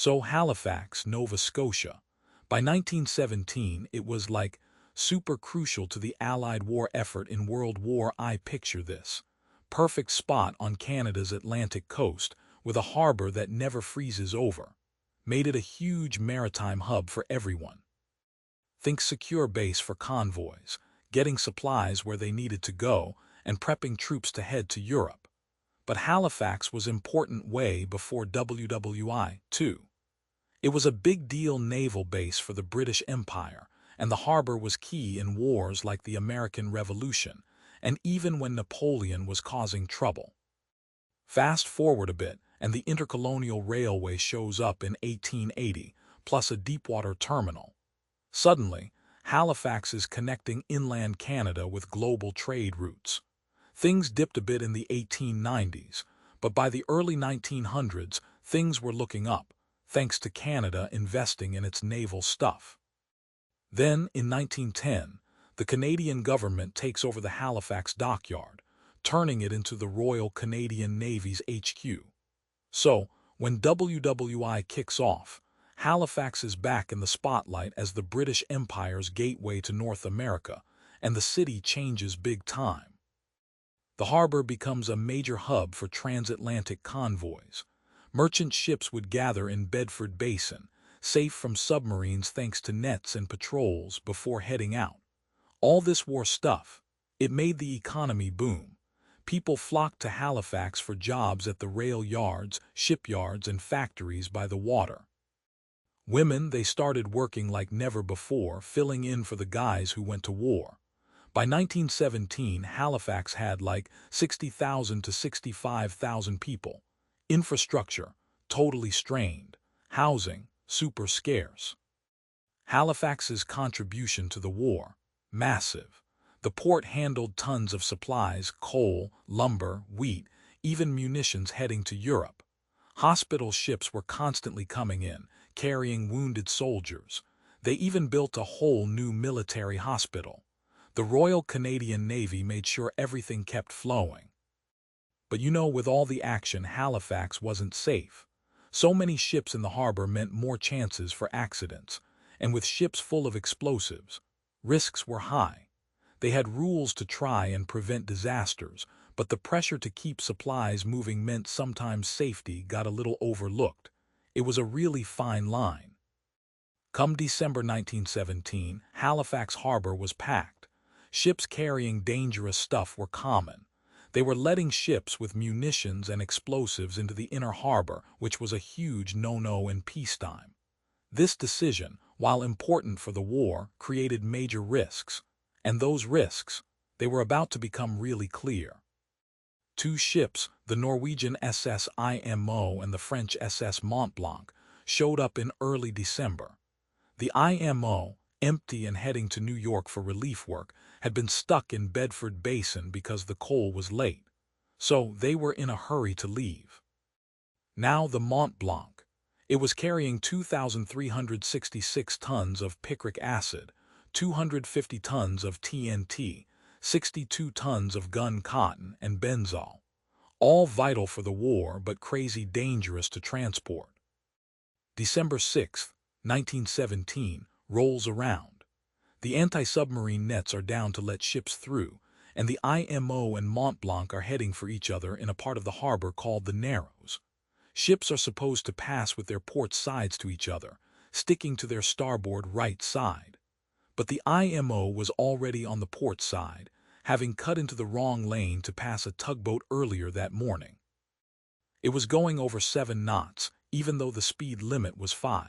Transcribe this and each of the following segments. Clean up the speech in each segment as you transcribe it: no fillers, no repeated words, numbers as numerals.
So Halifax, Nova Scotia. By 1917, it was like super crucial to the Allied war effort in World War I. Picture this. Perfect spot on Canada's Atlantic coast, with a harbor that never freezes over. Made it a huge maritime hub for everyone. Think secure base for convoys, getting supplies where they needed to go, and prepping troops to head to Europe. But Halifax was important way before WWI, too. It was a big deal naval base for the British Empire, and the harbor was key in wars like the American Revolution, and even when Napoleon was causing trouble. Fast forward a bit, and the Intercolonial Railway shows up in 1880, plus a deepwater terminal. Suddenly, Halifax is connecting inland Canada with global trade routes. Things dipped a bit in the 1890s, but by the early 1900s, things were looking up, thanks to Canada investing in its naval stuff. Then, in 1910, the Canadian government takes over the Halifax dockyard, turning it into the Royal Canadian Navy's HQ. So, when WWI kicks off, Halifax is back in the spotlight as the British Empire's gateway to North America, and the city changes big time. The harbor becomes a major hub for transatlantic convoys. Merchant ships would gather in Bedford Basin, safe from submarines thanks to nets and patrols before heading out. All this war stuff, it made the economy boom. People flocked to Halifax for jobs at the rail yards, shipyards, and factories by the water. Women, they started working like never before, filling in for the guys who went to war. By 1917, Halifax had like 60,000 to 65,000 people. Infrastructure, totally strained. Housing, super scarce. Halifax's contribution to the war, massive. The port handled tons of supplies, coal, lumber, wheat, even munitions heading to Europe. Hospital ships were constantly coming in, carrying wounded soldiers. They even built a whole new military hospital. The Royal Canadian Navy made sure everything kept flowing. But with all the action, Halifax wasn't safe. So many ships in the harbor meant more chances for accidents, and with ships full of explosives, risks were high. They had rules to try and prevent disasters, but the pressure to keep supplies moving meant sometimes safety got a little overlooked. It was a really fine line. Come December 1917, Halifax Harbour was packed. Ships carrying dangerous stuff were common. They were letting ships with munitions and explosives into the inner harbor, which was a huge no-no in peacetime. This decision, while important for the war, created major risks. And those risks, they were about to become really clear. Two ships, the Norwegian SS Imo and the French SS Mont-Blanc, showed up in early December. The Imo, empty and heading to New York for relief work, had been stuck in Bedford Basin because the coal was late. So they were in a hurry to leave. Now the Mont-Blanc. It was carrying 2,366 tons of picric acid, 250 tons of TNT, 62 tons of gun cotton and benzol. All vital for the war but crazy dangerous to transport. December 6, 1917, rolls around. The anti-submarine nets are down to let ships through, and the Imo and Mont-Blanc are heading for each other in a part of the harbor called the Narrows. Ships are supposed to pass with their port sides to each other, sticking to their starboard right side. But the Imo was already on the port side, having cut into the wrong lane to pass a tugboat earlier that morning. It was going over 7 knots, even though the speed limit was 5.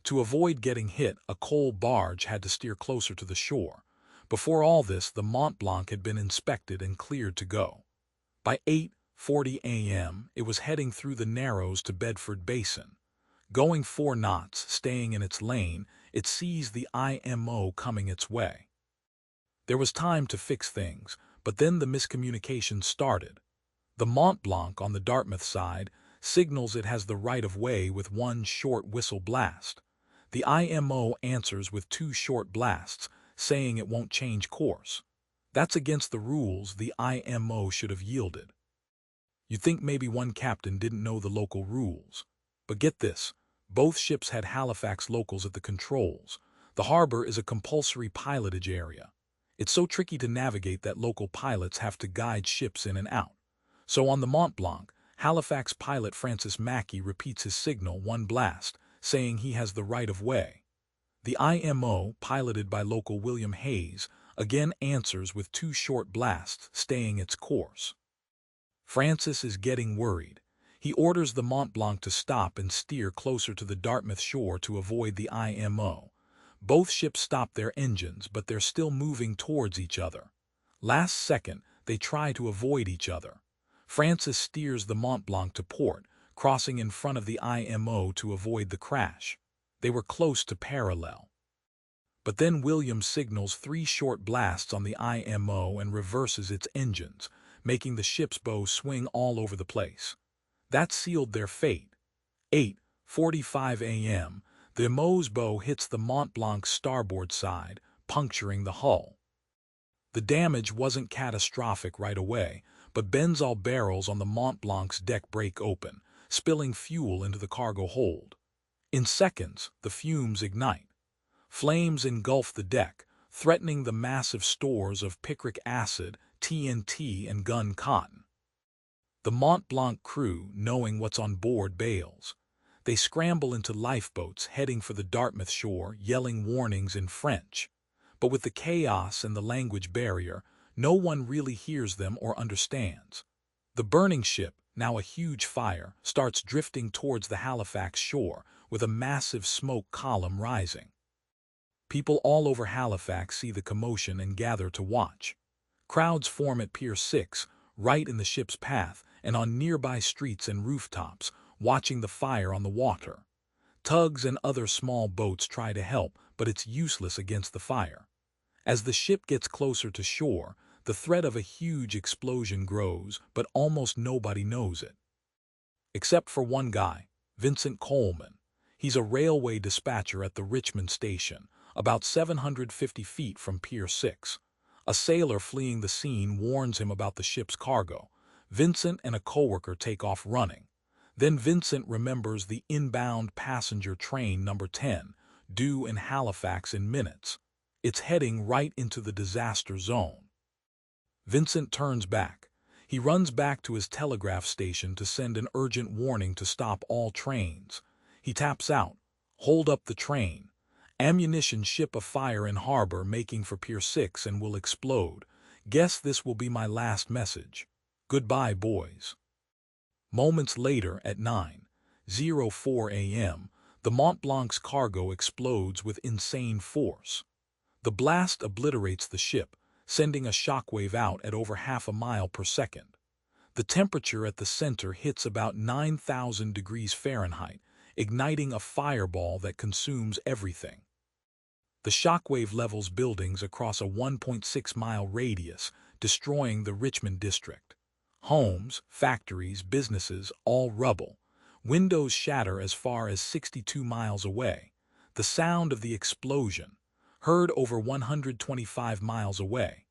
To avoid getting hit, a coal barge had to steer closer to the shore. Before all this, the Mont-Blanc had been inspected and cleared to go. By 8:40 a.m., it was heading through the Narrows to Bedford Basin. Going 4 knots, staying in its lane, it sees the Imo coming its way. There was time to fix things, but then the miscommunication started. The Mont-Blanc on the Dartmouth side signals it has the right of way with 1 short whistle blast. The Imo answers with 2 short blasts, saying it won't change course. That's against the rules. The Imo should have yielded. You'd think maybe one captain didn't know the local rules. But get this, Both ships had Halifax locals at the controls. The harbor is a compulsory pilotage area. It's so tricky to navigate that local pilots have to guide ships in and out. So on the Mont-Blanc, Halifax pilot Francis Mackey repeats his signal, one blast, saying he has the right of way. The IMO, piloted by local William Hayes, again answers with two short blasts, staying its course. Francis is getting worried. He orders the Mont-Blanc to stop and steer closer to the Dartmouth shore to avoid the IMO. Both ships stop their engines, but they're still moving towards each other. Last second, they try to avoid each other. Francis steers the Mont-Blanc to port, crossing in front of the IMO to avoid the crash. They were close to parallel. But then William signals 3 short blasts on the IMO and reverses its engines, making the ship's bow swing all over the place. That sealed their fate. 8:45 a.m., the IMO's bow hits the Mont-Blanc's starboard side, puncturing the hull. The damage wasn't catastrophic right away, but benzol barrels on the Mont-Blanc's deck break open, spilling fuel into the cargo hold. In seconds, the fumes ignite. Flames engulf the deck, threatening the massive stores of picric acid, TNT, and gun cotton. The Mont-Blanc crew, knowing what's on board, bails. They scramble into lifeboats heading for the Dartmouth shore, yelling warnings in French. But with the chaos and the language barrier, no one really hears them or understands. The burning ship, now a huge fire, starts drifting towards the Halifax shore, with a massive smoke column rising. People all over Halifax see the commotion and gather to watch. Crowds form at Pier 6, right in the ship's path, and on nearby streets and rooftops, watching the fire on the water. Tugs and other small boats try to help, but it's useless against the fire. As the ship gets closer to shore, the threat of a huge explosion grows, but almost nobody knows it. Except for one guy, Vincent Coleman. He's a railway dispatcher at the Richmond station, about 750 feet from Pier 6. A sailor fleeing the scene warns him about the ship's cargo. Vincent and a coworker take off running. Then Vincent remembers the inbound passenger train number 10, due in Halifax in minutes. It's heading right into the disaster zone. Vincent turns back. He runs back to his telegraph station to send an urgent warning to stop all trains. He taps out. Hold up the train. Ammunition ship afire in harbor making for Pier 6 and will explode. Guess this will be my last message. Goodbye, boys. Moments later, at 9:04 a.m., the Mont-Blanc's cargo explodes with insane force. The blast obliterates the ship, sending a shockwave out at over half a mile per second. The temperature at the center hits about 9,000 degrees Fahrenheit, igniting a fireball that consumes everything. The shockwave levels buildings across a 1.6-mile radius, destroying the Richmond district. Homes, factories, businesses, all rubble. Windows shatter as far as 62 miles away. The sound of the explosion, heard over 125 miles away.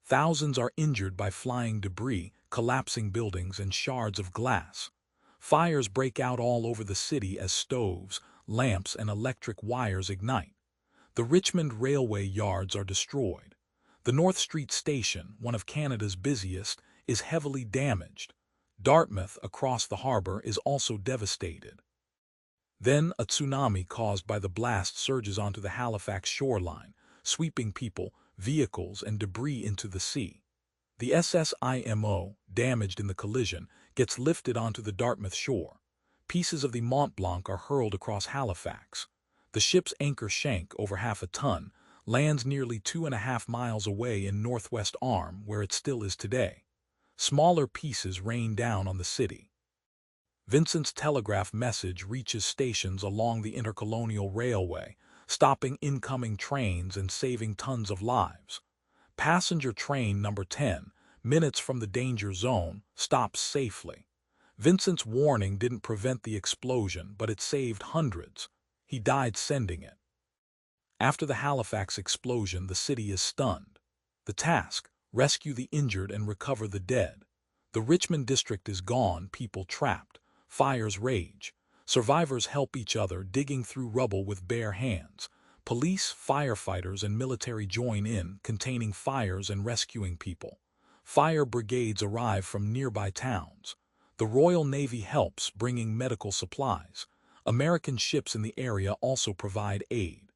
Thousands are injured by flying debris, collapsing buildings, and shards of glass. Fires break out all over the city as stoves, lamps, and electric wires ignite. The Richmond railway yards are destroyed. The North Street Station, one of Canada's busiest, is heavily damaged. Dartmouth, across the harbor, is also devastated. Then a tsunami caused by the blast surges onto the Halifax shoreline, sweeping people, vehicles, and debris into the sea. The SS Imo, damaged in the collision, gets lifted onto the Dartmouth shore. Pieces of the Mont-Blanc are hurled across Halifax. The ship's anchor shank, over half a ton, lands nearly 2.5 miles away in Northwest Arm, where it still is today. Smaller pieces rain down on the city. Vincent's telegraph message reaches stations along the Intercolonial Railway, stopping incoming trains and saving tons of lives. Passenger train number 10, minutes from the danger zone, stops safely. Vincent's warning didn't prevent the explosion, but it saved hundreds. He died sending it. After the Halifax explosion, the city is stunned. The task: rescue the injured and recover the dead. The Richmond district is gone, people trapped. Fires rage. Survivors help each other, digging through rubble with bare hands. Police, firefighters, and military join in, containing fires and rescuing people. Fire brigades arrive from nearby towns. The Royal Navy helps, bringing medical supplies. American ships in the area also provide aid.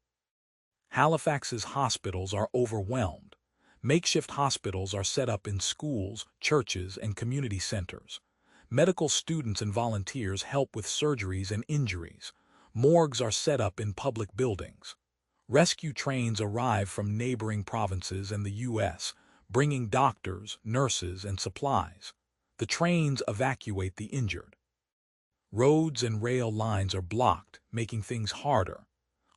Halifax's hospitals are overwhelmed. Makeshift hospitals are set up in schools, churches, and community centers. Medical students and volunteers help with surgeries and injuries. Morgues are set up in public buildings. Rescue trains arrive from neighboring provinces and the U.S., bringing doctors, nurses, and supplies. The trains evacuate the injured. Roads and rail lines are blocked, making things harder.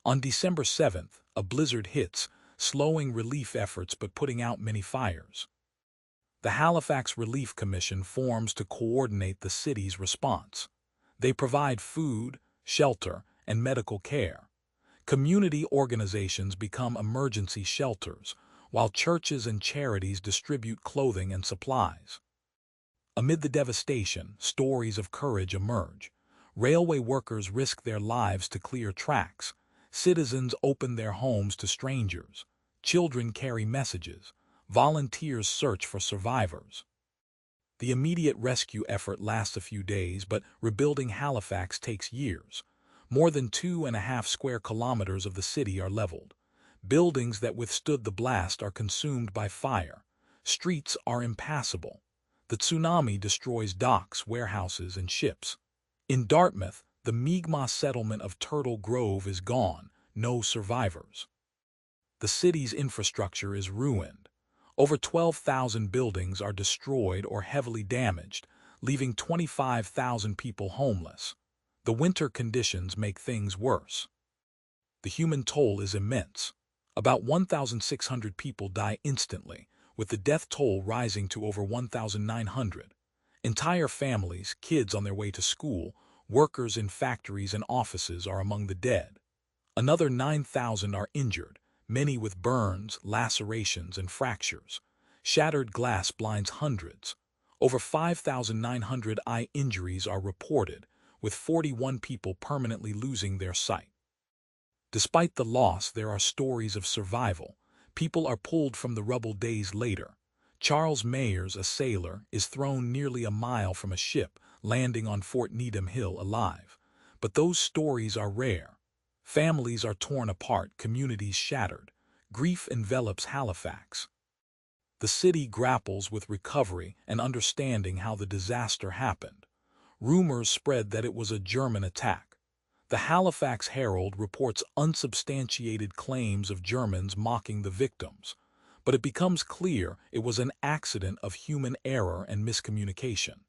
On December 7th, a blizzard hits, slowing relief efforts but putting out many fires. The Halifax Relief Commission forms to coordinate the city's response. They provide food, shelter, and medical care. Community organizations become emergency shelters, while churches and charities distribute clothing and supplies. Amid the devastation, stories of courage emerge. Railway workers risk their lives to clear tracks. Citizens open their homes to strangers. Children carry messages. Volunteers search for survivors. The immediate rescue effort lasts a few days, but rebuilding Halifax takes years. More than 2.5 square kilometers of the city are leveled. Buildings that withstood the blast are consumed by fire. Streets are impassable. The tsunami destroys docks, warehouses, and ships. In Dartmouth, the Mi'kmaq settlement of Turtle Grove is gone, no survivors. The city's infrastructure is ruined. Over 12,000 buildings are destroyed or heavily damaged, leaving 25,000 people homeless. The winter conditions make things worse. The human toll is immense. About 1,600 people die instantly, with the death toll rising to over 1,900. Entire families, kids on their way to school, workers in factories and offices are among the dead. Another 9,000 are injured, many with burns, lacerations, and fractures. Shattered glass blinds hundreds. Over 5,900 eye injuries are reported, with 41 people permanently losing their sight. Despite the loss, there are stories of survival. People are pulled from the rubble days later. Charles Mayers, a sailor, is thrown nearly a mile from a ship, landing on Fort Needham Hill alive. But those stories are rare. Families are torn apart, communities shattered. Grief envelops Halifax. The city grapples with recovery and understanding how the disaster happened. Rumors spread that it was a German attack. The Halifax Herald reports unsubstantiated claims of Germans mocking the victims, but it becomes clear it was an accident of human error and miscommunication.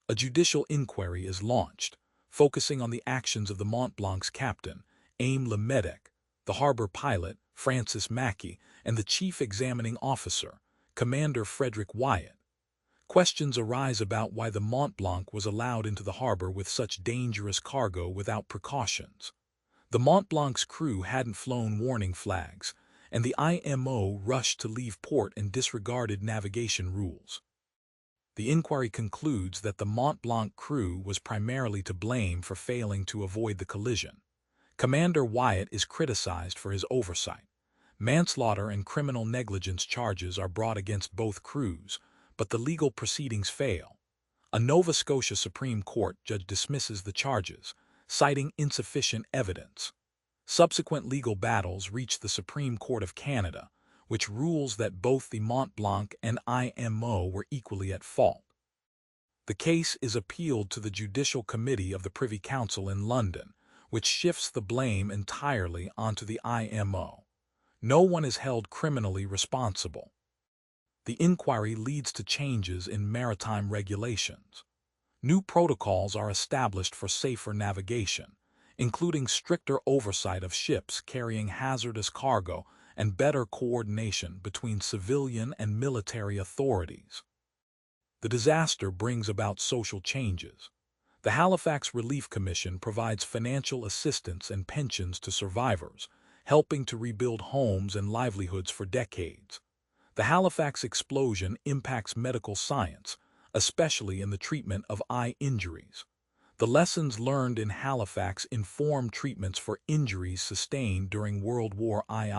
A judicial inquiry is launched, focusing on the actions of the Mont-Blanc's captain, Aim Lemedic, the harbor pilot, Francis Mackey, and the chief examining officer, Commander Frederick Wyatt. Questions arise about why the Mont-Blanc was allowed into the harbor with such dangerous cargo without precautions. The Mont-Blanc's crew hadn't flown warning flags, and the IMO rushed to leave port and disregarded navigation rules. The inquiry concludes that the Mont-Blanc crew was primarily to blame for failing to avoid the collision. Commander Wyatt is criticized for his oversight. Manslaughter and criminal negligence charges are brought against both crews, but the legal proceedings fail. A Nova Scotia Supreme Court judge dismisses the charges, citing insufficient evidence. Subsequent legal battles reach the Supreme Court of Canada, which rules that both the Mont-Blanc and IMO were equally at fault. The case is appealed to the Judicial Committee of the Privy Council in London, which shifts the blame entirely onto the IMO. No one is held criminally responsible. The inquiry leads to changes in maritime regulations. New protocols are established for safer navigation, including stricter oversight of ships carrying hazardous cargo and better coordination between civilian and military authorities. The disaster brings about social changes. The Halifax Relief Commission provides financial assistance and pensions to survivors, helping to rebuild homes and livelihoods for decades. The Halifax Explosion impacts medical science, especially in the treatment of eye injuries. The lessons learned in Halifax inform treatments for injuries sustained during World War II.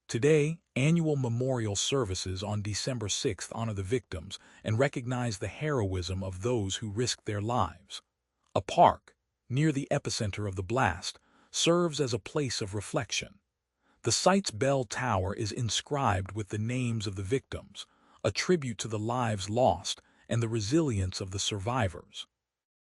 Today, annual memorial services on December 6th honor the victims and recognize the heroism of those who risked their lives. A park, near the epicenter of the blast, serves as a place of reflection. The site's bell tower is inscribed with the names of the victims, a tribute to the lives lost and the resilience of the survivors.